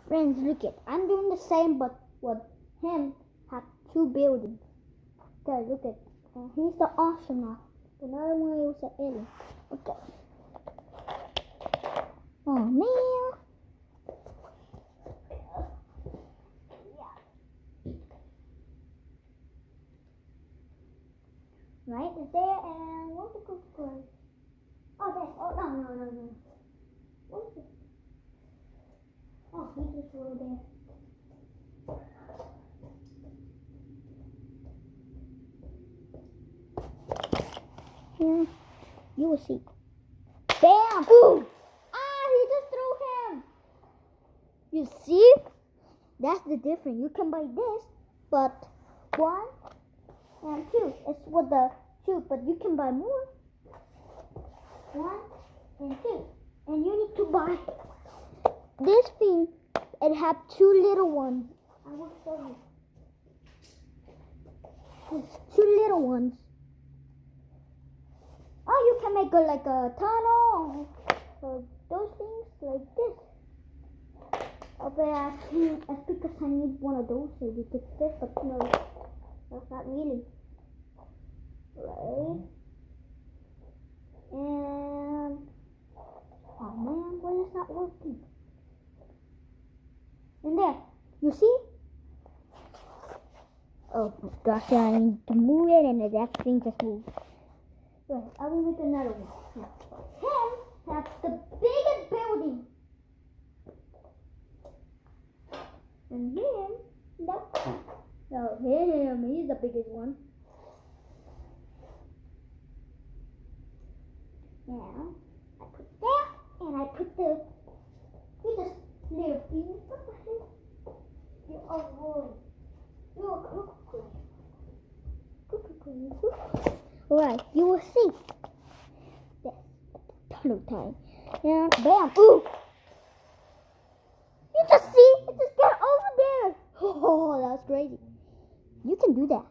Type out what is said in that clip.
Friends, look it. I'm doing the same, but with him have 2 buildings. Okay, look it. He's the astronaut. Another one was an alien. Okay. Oh man. Right there, and what's the good place? Oh, there. Oh, no. What's it? Oh, he's just over there. Yeah, you will see. Bam! Ooh! Ah, he just threw him. You see? That's the difference. You can buy this, but 1 and 2. It's with the 2, but you can buy more. 1 and 2. And you need to buy this thing. It have 2 little ones. I will show you. There's 2 little ones. Oh, you can make like a tunnel or those things like this. Oh, but that's because I need one of those so we could fit, but no, that's not really. Right. And, oh man, why is not working? And there, you see? Oh my gosh, I need to move it and that thing just moved. Right, I will make another one. Him has the biggest building. And him, no, him, he's the biggest one. Now, I put that, and I put the, he just little things. What the heck? Oh boy. Alright, you will see. Yes, tunnel time. And bam! Ooh! You just see? It just got over there. Oh, that's crazy. You can do that.